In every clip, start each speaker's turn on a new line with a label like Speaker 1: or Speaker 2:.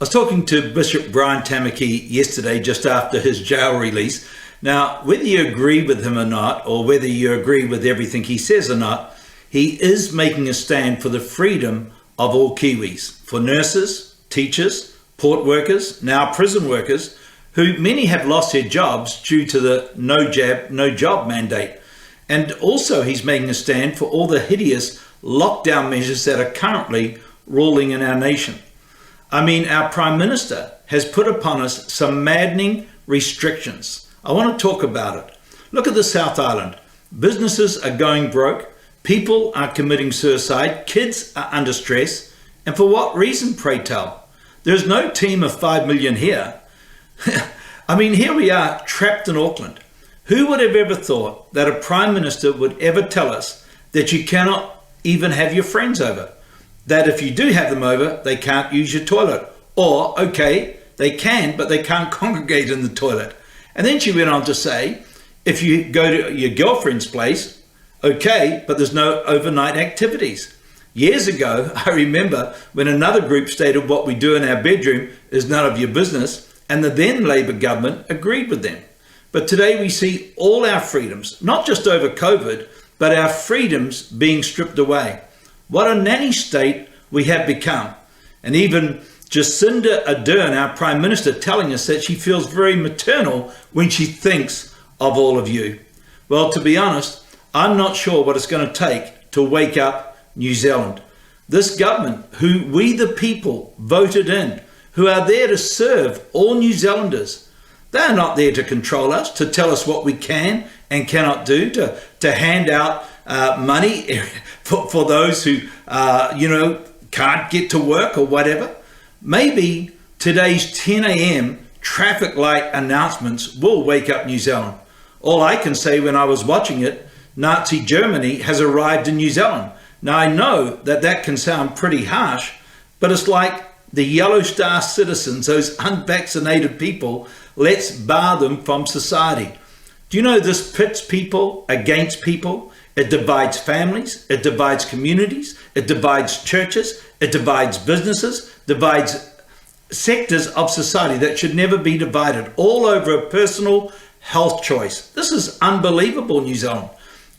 Speaker 1: I was talking to Bishop Brian Tamaki yesterday just after his jail release. Now, whether you agree with him or not, or whether you agree with everything he says or not, he is making a stand for the freedom of all Kiwis, for nurses, teachers, port workers, now prison workers, who many have lost their jobs due to the no jab, no job mandate. And also he's making a stand for all the hideous lockdown measures that are currently ruling in our nation. I mean, our Prime Minister has put upon us some maddening restrictions. I want to talk about it. Look at the South Island. Businesses are going broke. People are committing suicide. Kids are under stress. And for what reason, pray tell? There's no team of 5 million here. I mean, here we are trapped in Auckland. Who would have ever thought that a Prime Minister would ever tell us that you cannot even have your friends over? That if you do have them over, they can't use your toilet. Or, okay, they can, but they can't congregate in the toilet. And then she went on to say, if you go to your girlfriend's place, okay, but there's no overnight activities. Years ago, I remember when another group stated what we do in our bedroom is none of your business, and the then Labour government agreed with them. But today we see all our freedoms, not just over COVID, but our freedoms being stripped away. What a nanny state we have become. And even Jacinda Ardern, our Prime Minister, telling us that she feels very maternal when she thinks of all of you. Well, to be honest, I'm not sure what it's going to take to wake up New Zealand. This government, who we the people voted in, who are there to serve all New Zealanders, they're not there to control us, to tell us what we can and cannot do, to hand out money for those who, can't get to work or whatever. Maybe today's 10 a.m. traffic light announcements will wake up New Zealand. All I can say when I was watching it, Nazi Germany has arrived in New Zealand. Now I know that can sound pretty harsh, but it's like the Yellow Star citizens, those unvaccinated people, let's bar them from society. Do you know this pits people against people? It divides families, it divides communities, it divides churches, it divides businesses, divides sectors of society that should never be divided, all over a personal health choice. This is unbelievable, New Zealand.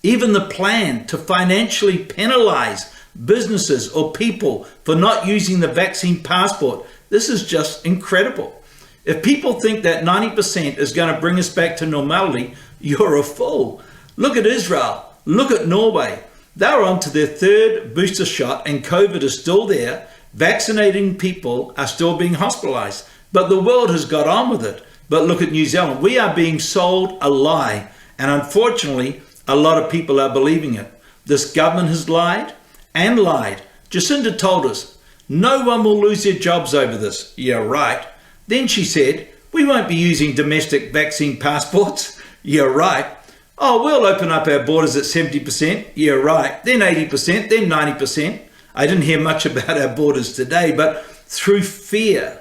Speaker 1: Even the plan to financially penalize businesses or people for not using the vaccine passport, this is just incredible. If people think that 90% is going to bring us back to normality, you're a fool. Look at Israel. Look at Norway. They're on to their 3rd booster shot and COVID is still there. Vaccinating people are still being hospitalized. But the world has got on with it. But look at New Zealand. We are being sold a lie. And unfortunately, a lot of people are believing it. This government has lied and lied. Jacinda told us, no one will lose their jobs over this. Yeah, right. Then she said, we won't be using domestic vaccine passports. Yeah, right. Oh, we'll open up our borders at 70%. Yeah, right. Then 80%, then 90%. I didn't hear much about our borders today, but through fear,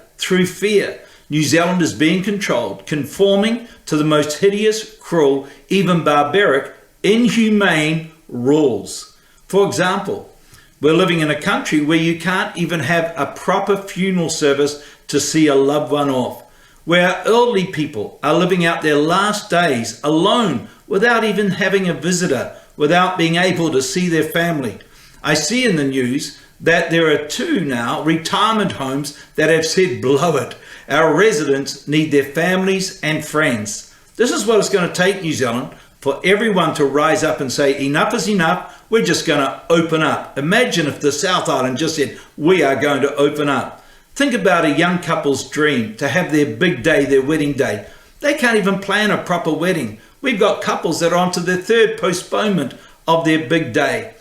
Speaker 1: New Zealand is being controlled, conforming to the most hideous, cruel, even barbaric, inhumane rules. For example, we're living in a country where you can't even have a proper funeral service to see a loved one off, where elderly people are living out their last days alone without even having a visitor, without being able to see their family. I see in the news that there are 2 now retirement homes that have said, blow it. Our residents need their families and friends. This is what it's going to take, New Zealand, for everyone to rise up and say, enough is enough. We're just going to open up. Imagine if the South Island just said, we are going to open up. Think about a young couple's dream to have their big day, their wedding day. They can't even plan a proper wedding. We've got couples that are on to their 3rd postponement of their big day.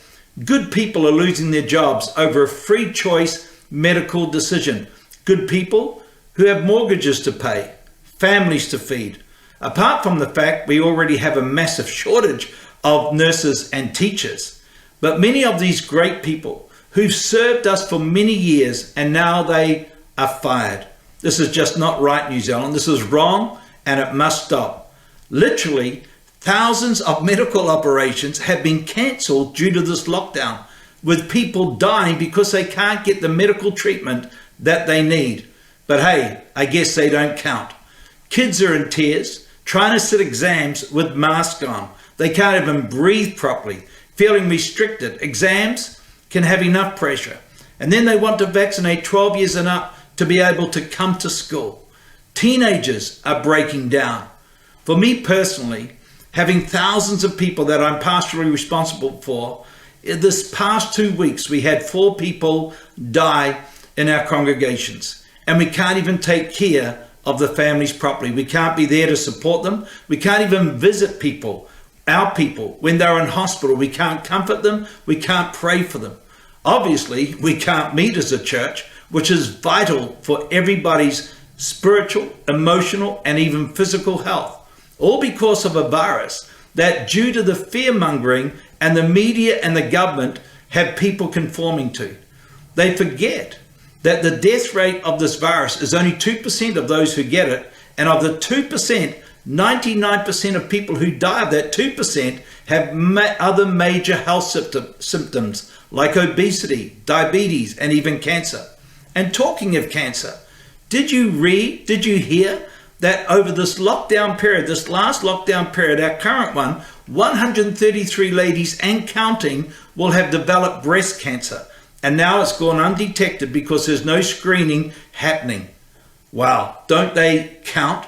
Speaker 1: Good people are losing their jobs over a free choice medical decision. Good people who have mortgages to pay, families to feed. Apart from the fact we already have a massive shortage of nurses and teachers. But many of these great people who've served us for many years and now they are fired. This is just not right, New Zealand. This is wrong and it must stop. Literally, thousands of medical operations have been cancelled due to this lockdown, with people dying because they can't get the medical treatment that they need. But hey, I guess they don't count. Kids are in tears, trying to sit exams with masks on. They can't even breathe properly, feeling restricted. Exams can have enough pressure. And then they want to vaccinate 12 years and up to be able to come to school. Teenagers are breaking down. For me personally, having thousands of people that I'm pastorally responsible for, this past 2 weeks we had 4 people die in our congregations, and we can't even take care of the families properly. We can't be there to support them. We can't even visit people, our people, when they're in hospital. We can't comfort them. We can't pray for them. Obviously, we can't meet as a church, which is vital for everybody's spiritual, emotional, and even physical health, all because of a virus that, due to the fear-mongering and the media and the government, have people conforming to. They forget that the death rate of this virus is only 2% of those who get it, and of the 2%, 99% of people who die of that 2% have other major health symptoms like obesity, diabetes, and even cancer. And talking of cancer, did you hear that over this lockdown period, this last lockdown period, our current one, 133 ladies and counting will have developed breast cancer. And now it's gone undetected because there's no screening happening. Wow, don't they count?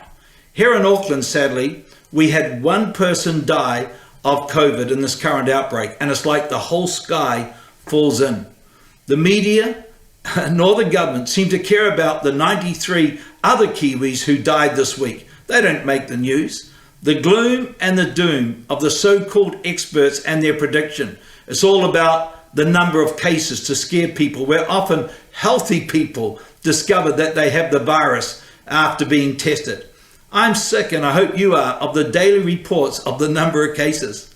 Speaker 1: Here in Auckland, sadly, we had 1 person die of COVID in this current outbreak, and it's like the whole sky falls in. The media nor the government seem to care about the 93 other Kiwis who died this week. They don't make the news. The gloom and the doom of the so-called experts and their prediction. It's all about the number of cases to scare people, where often healthy people discover that they have the virus after being tested. I'm sick, and I hope you are, of the daily reports of the number of cases.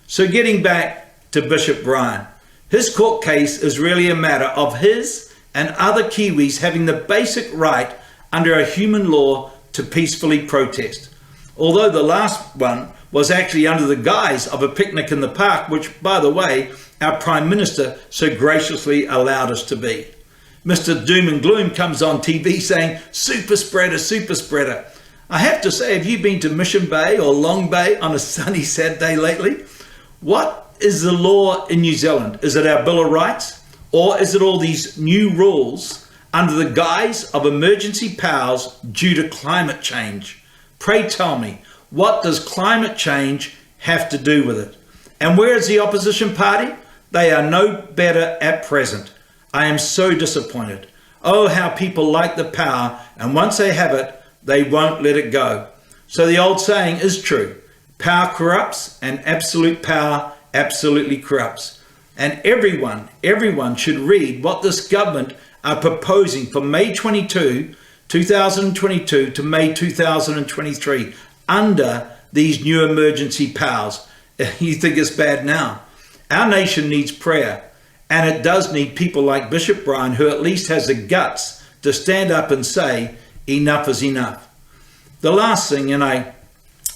Speaker 1: So getting back to Bishop Brian, his court case is really a matter of his and other Kiwis having the basic right under a human law to peacefully protest. Although the last one was actually under the guise of a picnic in the park, which, by the way, our Prime Minister so graciously allowed us to be. Mr. Doom and Gloom comes on TV saying, super spreader, super spreader. I have to say, have you been to Mission Bay or Long Bay on a sunny Saturday lately? What is the law in New Zealand? Is it our Bill of Rights? Or is it all these new rules under the guise of emergency powers due to climate change? Pray tell me, what does climate change have to do with it? And where is the opposition party? They are no better at present. I am so disappointed. Oh, how people like the power, and once they have it, they won't let it go. So the old saying is true. Power corrupts, and absolute power absolutely corrupts. And everyone should read what this government are proposing for May 22, 2022 to May 2023 under these new emergency powers. You think it's bad now? Our nation needs prayer, and it does need people like Bishop Brian, who at least has the guts to stand up and say, enough is enough. The last thing, and I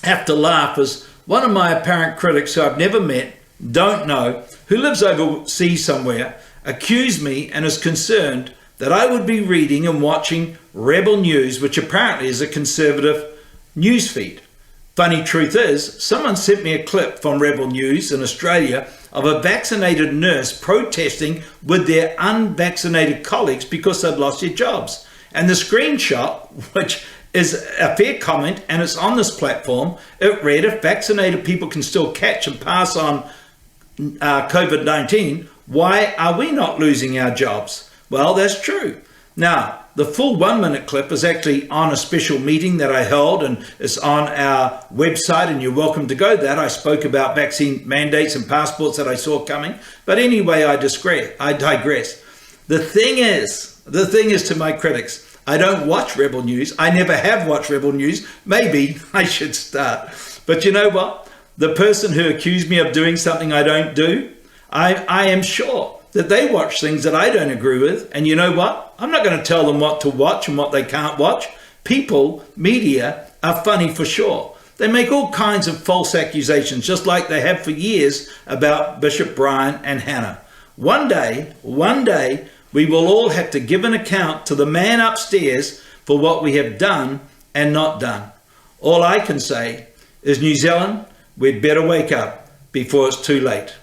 Speaker 1: have to laugh, is one of my apparent critics who I've never met, don't know, who lives overseas somewhere, accused me and is concerned that I would be reading and watching Rebel News, which apparently is a conservative news feed. Funny truth is, someone sent me a clip from Rebel News in Australia of a vaccinated nurse protesting with their unvaccinated colleagues because they'd lost their jobs. And the screenshot, which is a fair comment, and it's on this platform, it read, if vaccinated people can still catch and pass on COVID-19, why are we not losing our jobs? Well, that's true. Now, the full 1-minute clip is actually on a special meeting that I held, and it's on our website, and you're welcome to go there. I spoke about vaccine mandates and passports that I saw coming. But anyway, I digress. The thing is to my critics, I don't watch Rebel News. I never have watched Rebel News. Maybe I should start. But you know what? The person who accused me of doing something I don't do, I am sure that they watch things that I don't agree with. And you know what? I'm not going to tell them what to watch and what they can't watch. People, media, are funny for sure. They make all kinds of false accusations, just like they have for years about Bishop Brian and Hannah. One day, we will all have to give an account to the man upstairs for what we have done and not done. All I can say is, New Zealand, we'd better wake up before it's too late.